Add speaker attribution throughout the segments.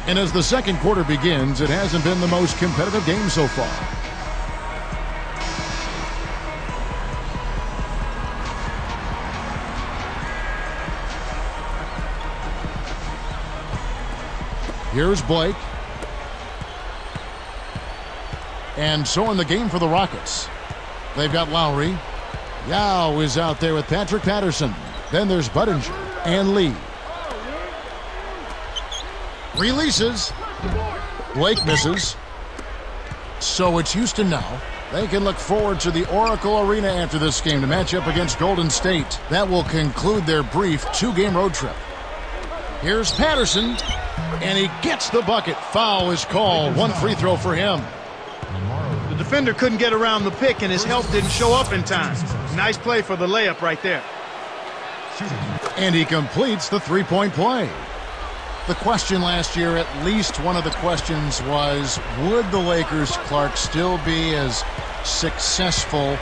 Speaker 1: And as the second quarter begins, it hasn't been the most competitive game so far. Here's Blake. And so in the game for the Rockets. They've got Lowry. Yao is out there with Patrick Patterson. Then there's Budinger and Lee. Releases. Blake misses. So it's Houston now. They can look forward to the Oracle Arena after this game to match up against Golden State. That will conclude their brief 2-game road trip. Here's Patterson. And he gets the bucket. Foul is called. One free throw for him.
Speaker 2: The defender couldn't get around the pick, and his help didn't show up in time. Nice play for the layup right there.
Speaker 1: And he completes the three-point play. The question last year, at least one of the questions was, would the Lakers, Clark, still be as successful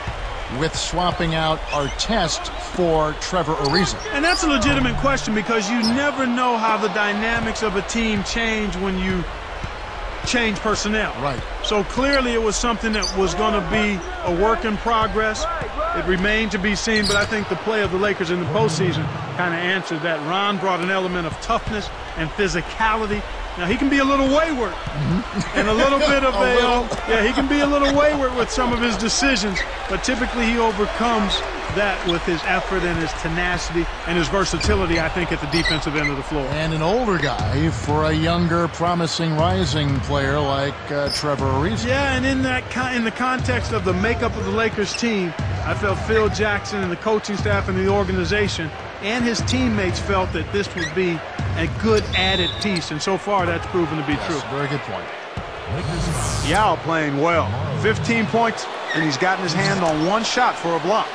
Speaker 1: with swapping out Artest for Trevor Ariza?
Speaker 2: And that's a legitimate question because you never know how the dynamics of a team change when you change personnel.
Speaker 1: Right.
Speaker 2: So clearly it was something that was going to be a work in progress. It remained to be seen, but I think the play of the Lakers in the postseason kind of answered that. Ron brought an element of toughness and physicality. Now, he can be a little wayward and a little bit of he can be a little wayward with some of his decisions, but typically he overcomes that with his effort and his tenacity and his versatility, I think, at the defensive end of the floor.
Speaker 1: And an older guy for a younger, promising, rising player like Trevor Ariza.
Speaker 2: Yeah, and in the context of the makeup of the Lakers team, I felt Phil Jackson and the coaching staff and the organization and his teammates felt that this would be a good added piece, and so far that's proven to be true.
Speaker 1: Very good point.
Speaker 2: Yao playing well. 15 points, and he's gotten his hand on one shot for a block.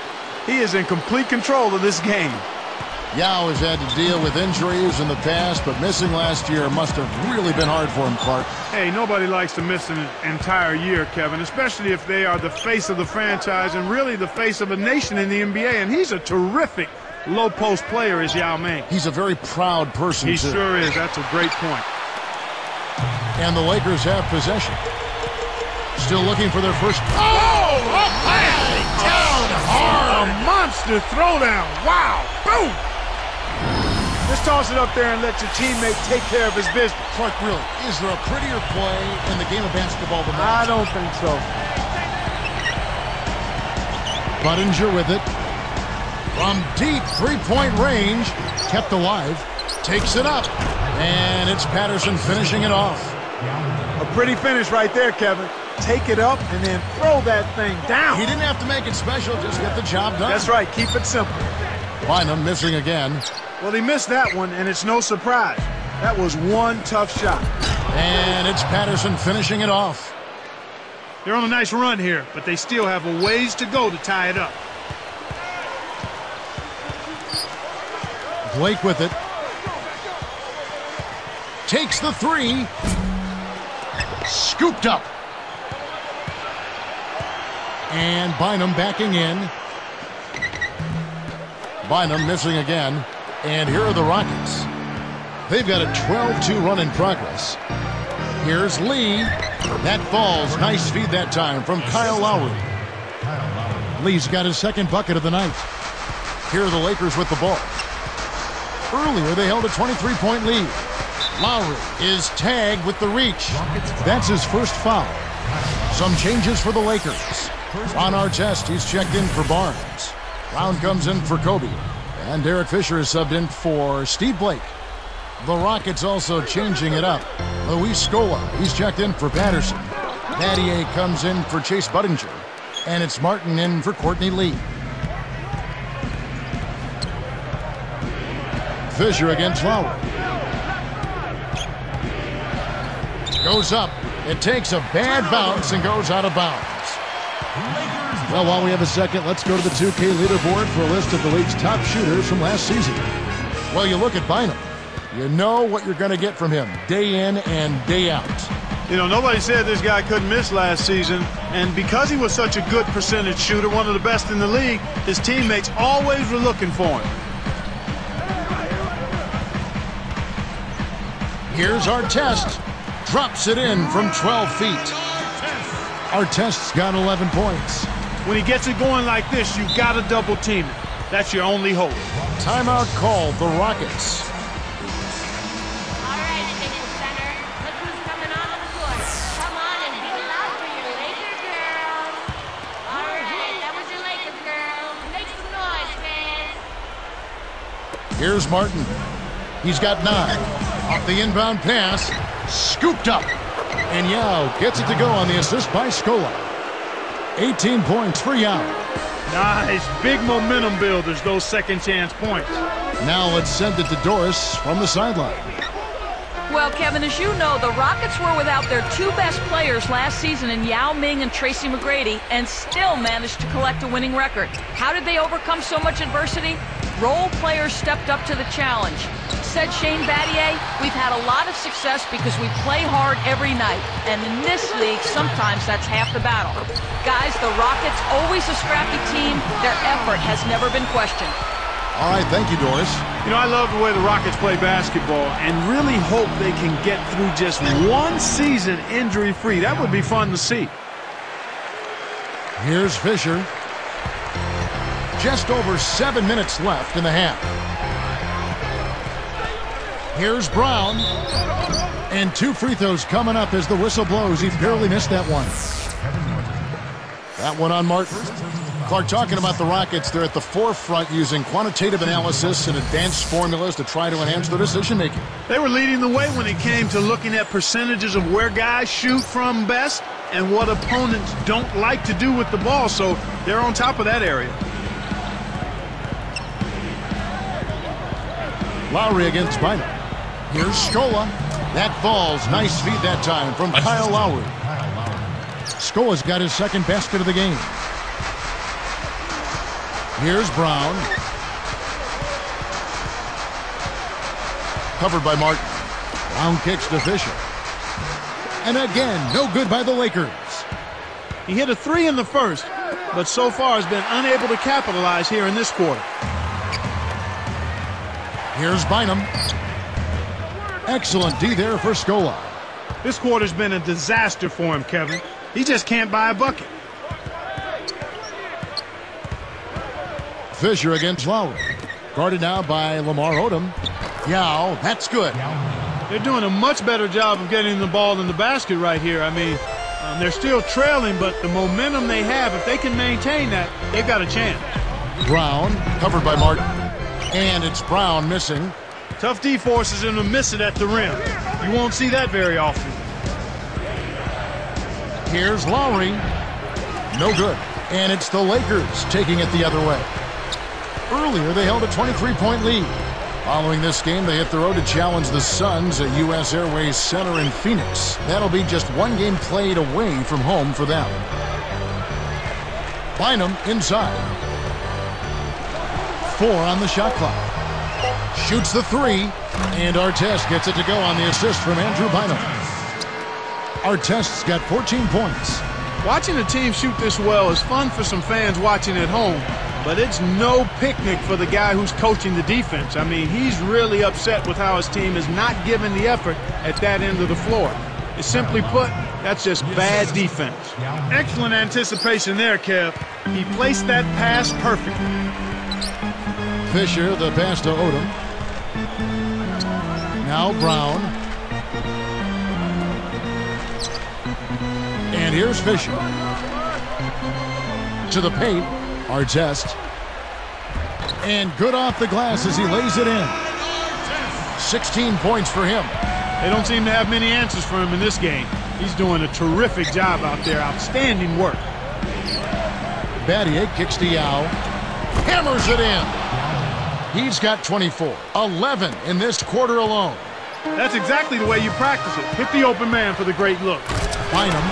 Speaker 2: He is in complete control of this game.
Speaker 1: Yao has had to deal with injuries in the past, but missing last year must have really been hard for him, Clark.
Speaker 2: Hey, nobody likes to miss an entire year, Kevin, especially if they are the face of the franchise and really the face of a nation in the NBA, and he's a terrific low-post player, is Yao Ming.
Speaker 1: He's a very proud person,
Speaker 2: He
Speaker 1: too.
Speaker 2: sure is. That's a great point.
Speaker 1: And the Lakers have possession. Still looking for their first...
Speaker 2: Down hard! A monster throwdown. Wow. Boom! Just toss it up there and let your teammate take care of his business.
Speaker 1: Clark, really, is there a prettier play in the game of basketball than that?
Speaker 2: I don't think so.
Speaker 1: Budinger with it. From deep three-point range, kept alive, takes it up, and it's Patterson finishing it off.
Speaker 2: A pretty finish right there, Kevin. Take it up and then throw that thing down.
Speaker 1: He didn't have to make it special, just get the job done.
Speaker 2: That's right, keep it simple.
Speaker 1: Bynum missing again.
Speaker 2: Well, he missed that one, and it's no surprise. That was one tough shot.
Speaker 1: And it's Patterson finishing it off.
Speaker 2: They're on a nice run here, but they still have a ways to go to tie it up.
Speaker 1: Blake with it. Takes the three. Scooped up. And Bynum backing in. Bynum missing again. And here are the Rockets. They've got a 12-2 run in progress. Here's Lee. That falls. Nice feed that time from Kyle Lowry. Lee's got his second bucket of the night. Here are the Lakers with the ball. Earlier, they held a 23-point lead. Lowry is tagged with the reach. That's his first foul. Some changes for the Lakers. On Artest, he's checked in for Barnes. Brown comes in for Kobe. And Derek Fisher is subbed in for Steve Blake. The Rockets also changing it up. Luis Scola, he's checked in for Patterson. Battier comes in for Chase Budinger. And it's Martin in for Courtney Lee. Fisher against Lowry. Goes up. It takes a bad bounce and goes out of bounds. Well, while we have a second, let's go to the 2K leaderboard for a list of the league's top shooters from last season. Well, you look at Bynum. You know what you're going to get from him day in and day out.
Speaker 2: You know, nobody said this guy couldn't miss last season, and because he was such a good percentage shooter, one of the best in the league, his teammates always were looking for him.
Speaker 1: Here's Artest. Drops it in from 12 feet. Artest's got 11 points.
Speaker 2: When he gets it going like this, you've got to double team it. That's your only hope.
Speaker 1: Timeout called the Rockets.
Speaker 3: All right, Attention Center. Look who's coming on the court. Come on and be loud for your Lakers girls. All right, that was your Lakers girls. Make some noise, fans.
Speaker 1: Here's Martin. He's got 9. Off the inbound pass. Scooped up. And Yao gets it to go on the assist by Scola. 18 points for Yao.
Speaker 2: Nice. Big momentum builders, those second chance points.
Speaker 1: Now let's send it to Doris from the sideline.
Speaker 4: Well, Kevin, as you know, the Rockets were without their 2 best players last season in Yao Ming and Tracy McGrady and still managed to collect a winning record. How did they overcome so much adversity? Role players stepped up to the challenge. Said Shane Battier, we've had a lot of success because we play hard every night. And in this league, sometimes that's half the battle. Guys, the Rockets, always a scrappy team. Their effort has never been questioned.
Speaker 1: All right, thank you, Doris.
Speaker 2: You know, I love the way the Rockets play basketball and really hope they can get through just one season injury-free. That would be fun to see.
Speaker 1: Here's Fisher. Just over 7 minutes left in the half. Here's Brown. And 2 free throws coming up as the whistle blows. He barely missed that one. That one on Martin. Clark, talking about the Rockets, they're at the forefront using quantitative analysis and advanced formulas to try to enhance their decision-making.
Speaker 2: They were leading the way when it came to looking at percentages of where guys shoot from best and what opponents don't like to do with the ball, so they're on top of that area.
Speaker 1: Lowry against Bynum. Here's Scola. That falls. Nice feed that time from Kyle Lowry. Scola's got his second basket of the game. Here's Brown. Covered by Martin. Brown kicks to Fisher. And again, no good by the Lakers.
Speaker 2: He hit a 3 in the first, but so far has been unable to capitalize here in this quarter.
Speaker 1: Here's Bynum. Excellent D there for Scola.
Speaker 2: This quarter's been a disaster for him, Kevin. He just can't buy a bucket.
Speaker 1: Fisher against Lowry. Guarded now by Lamar Odom. Yao, that's good.
Speaker 2: They're doing a much better job of getting the ball in the basket right here. I mean, they're still trailing, but the momentum they have, if they can maintain that, they've got a chance.
Speaker 1: Brown, covered by Martin. And it's Brown missing.
Speaker 2: Tough D forces him to miss it at the rim. You won't see that very often.
Speaker 1: Here's Lowry. No good. And it's the Lakers taking it the other way. Earlier, they held a 23-point lead. Following this game, they hit the road to challenge the Suns at U.S. Airways Center in Phoenix. That'll be just 1 game played away from home for them. Bynum inside. 4 on the shot clock. Shoots the 3, and Artest gets it to go on the assist from Andrew Bynum. Artest's got 14 points.
Speaker 2: Watching a team shoot this well is fun for some fans watching at home, but it's no picnic for the guy who's coaching the defense. I mean, he's really upset with how his team is not giving the effort at that end of the floor. It's simply put, that's just bad defense. Excellent anticipation there, Kev. He placed that pass perfectly.
Speaker 1: Fisher, the pass to Odom. Now Brown. And here's Fisher. To the paint. Artest. And good off the glass as he lays it in. 16 points for him.
Speaker 2: They don't seem to have many answers for him in this game. He's doing a terrific job out there. Outstanding work.
Speaker 1: Battier kicks to Yao. Hammers it in. He's got 24. 11 in this quarter alone.
Speaker 2: That's exactly the way you practice it. Hit the open man for the great look.
Speaker 1: Bynum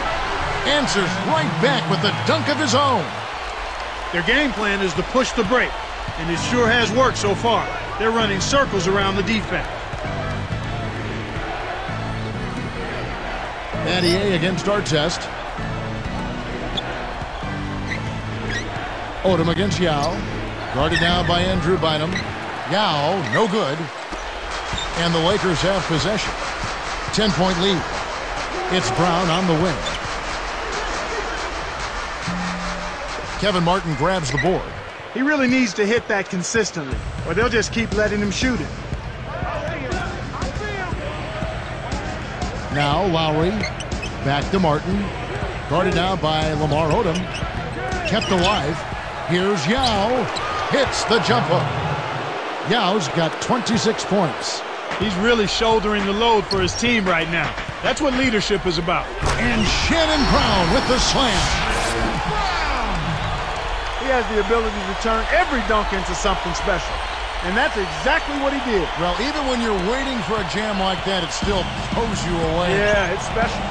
Speaker 1: answers right back with a dunk of his own.
Speaker 2: Their game plan is to push the break, and it sure has worked so far. They're running circles around the defense.
Speaker 1: Battier against Artest. Odom against Yao. Guarded now by Andrew Bynum. Yao, no good. And the Lakers have possession. 10-point lead. It's Brown on the wing. Kevin Martin grabs the board.
Speaker 2: He really needs to hit that consistently, or they'll just keep letting him shoot it.
Speaker 1: Now Lowry, back to Martin. Guarded now by Lamar Odom. Kept alive. Here's Yao. Hits the jump hook. Yao's got 26 points.
Speaker 2: He's really shouldering the load for his team right now. That's what leadership is about.
Speaker 1: And Shannon Brown with the slam.
Speaker 2: He has the ability to turn every dunk into something special. And that's exactly what he did.
Speaker 1: Well, even when you're waiting for a jam like that, it still pulls you away.
Speaker 2: Yeah, it's special.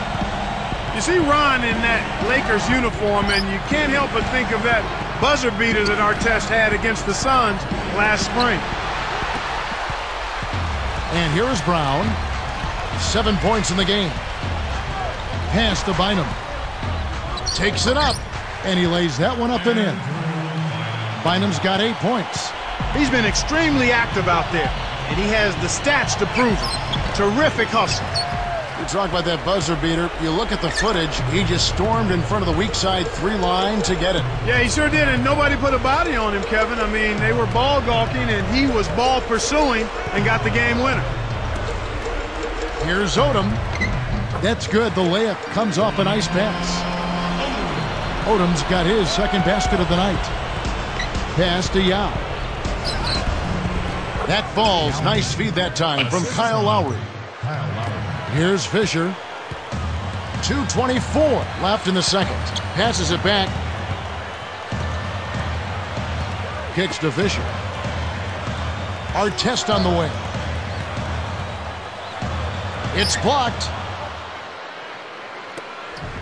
Speaker 2: You see Ron in that Lakers uniform, and you can't help but think of that buzzer beater that Artest had against the Suns last spring.
Speaker 1: And here is Brown. 7 points in the game. Pass to Bynum. Takes it up, and he lays that one up and in. Bynum's got 8 points.
Speaker 2: He's been extremely active out there, and he has the stats to prove it. Terrific hustle.
Speaker 1: You talk about that buzzer beater. You look at the footage. He just stormed in front of the weak side 3 line to get it.
Speaker 2: Yeah, he sure did, and nobody put a body on him, Kevin. I mean, they were ball gawking, and he was ball pursuing and got the game winner.
Speaker 1: Here's Odom. That's good. The layup comes off a nice pass. Odom's got his second basket of the night. Pass to Yao. That falls. Nice feed that time from Kyle Lowry. Here's Fisher. 2:24 left in the second. Passes it back. Kicks to Fisher. Artest on the wing. It's blocked.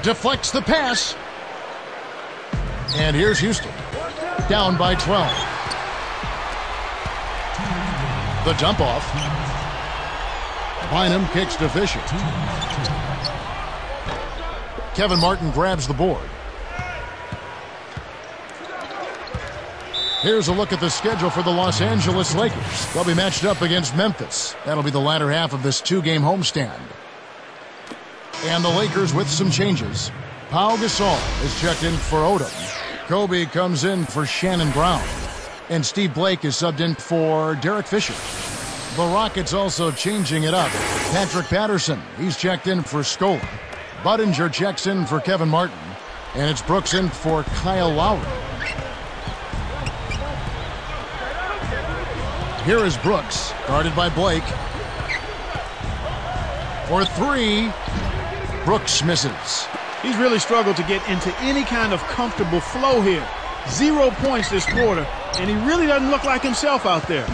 Speaker 1: Deflects the pass. And here's Houston. Down by 12. The dump off. Bynum kicks to Fisher. Kevin Martin grabs the board. Here's a look at the schedule for the Los Angeles Lakers. They'll be matched up against Memphis. That'll be the latter half of this 2-game homestand. And the Lakers with some changes. Pau Gasol is checked in for Odom. Kobe comes in for Shannon Brown. And Steve Blake is subbed in for Derek Fisher. The Rockets also changing it up. Patrick Patterson, he's checked in for Scola. Budinger checks in for Kevin Martin. And it's Brooks in for Kyle Lowry. Here is Brooks, guarded by Blake. For 3, Brooks misses.
Speaker 2: He's really struggled to get into any kind of comfortable flow here. 0 points this quarter, and he really doesn't look like himself out there.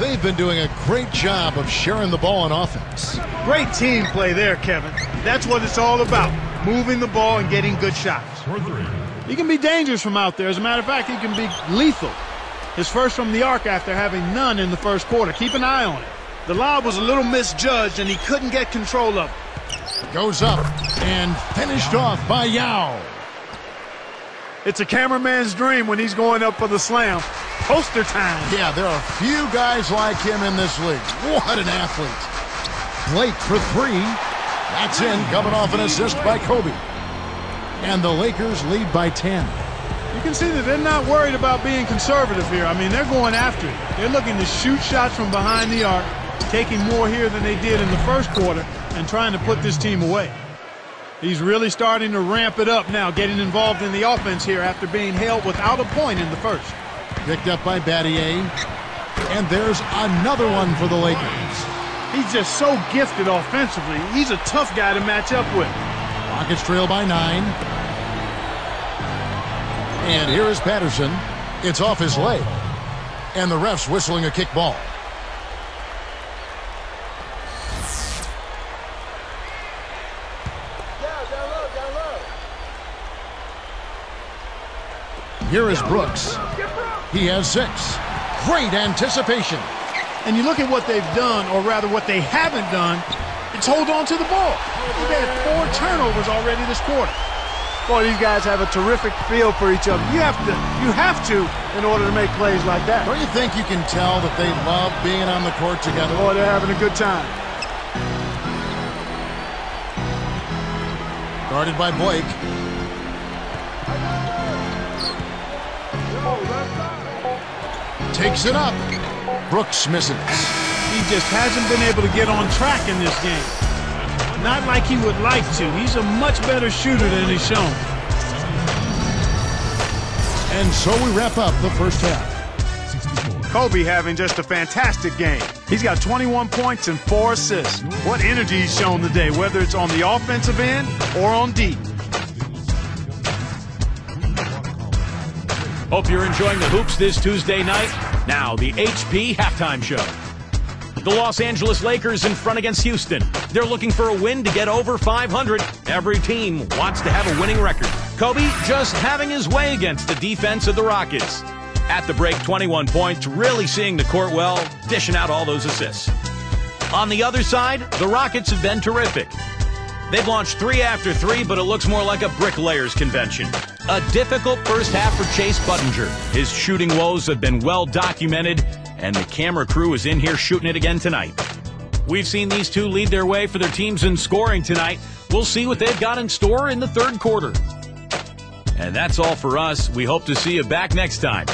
Speaker 1: They've been doing a great job of sharing the ball on offense.
Speaker 2: Great team play there, Kevin. That's what it's all about, moving the ball and getting good shots. He can be dangerous from out there. As a matter of fact, he can be lethal. His first from the arc after having none in the first quarter. Keep an eye on it. The lob was a little misjudged, and he couldn't get control of it.
Speaker 1: Goes up and finished off by Yao.
Speaker 2: It's a cameraman's dream when he's going up for the slam. Poster time.
Speaker 1: Yeah, there are few guys like him in this league. What an athlete. Blake for 3. That's in, coming off an assist by Kobe. And the Lakers lead by 10.
Speaker 2: You can see that they're not worried about being conservative here. I mean, they're going after it. They're looking to shoot shots from behind the arc, taking more here than they did in the first quarter, and trying to put this team away. He's really starting to ramp it up now, getting involved in the offense here after being held without a point in the first.
Speaker 1: Picked up by Battier. And there's another one for the Lakers.
Speaker 2: He's just so gifted offensively. He's a tough guy to match up with.
Speaker 1: Rockets trail by 9. And here is Patterson. It's off his leg. And the ref's whistling a kick ball. Here is Brooks. He has 6. Great anticipation.
Speaker 2: And you look at what they've done, or rather what they haven't done, it's hold on to the ball. They've had 4 turnovers already this quarter. Boy, these guys have a terrific feel for each other. You have to in order to make plays like that.
Speaker 1: Don't you think you can tell that they love being on the court together?
Speaker 2: Boy, they're having a good time.
Speaker 1: Guarded by Blake. Takes it up. Brooks misses.
Speaker 2: He just hasn't been able to get on track in this game. Not like he would like to. He's a much better shooter than he's shown.
Speaker 1: And so we wrap up the first half.
Speaker 2: Kobe having just a fantastic game. He's got 21 points and 4 assists. What energy he's shown today, whether it's on the offensive end or on D.
Speaker 5: Hope you're enjoying the hoops this Tuesday night. Now, the HP halftime show. The Los Angeles Lakers in front against Houston. They're looking for a win to get over 500. Every team wants to have a winning record. Kobe just having his way against the defense of the Rockets. At the break, 21 points, really seeing the court well, dishing out all those assists. On the other side, the Rockets have been terrific. They've launched 3 after 3, but it looks more like a bricklayers convention. A difficult first half for Chase Buttinger. His shooting woes have been well documented, and the camera crew is in here shooting it again tonight. We've seen these two lead their way for their teams in scoring tonight. We'll see what they've got in store in the third quarter. And that's all for us. We hope to see you back next time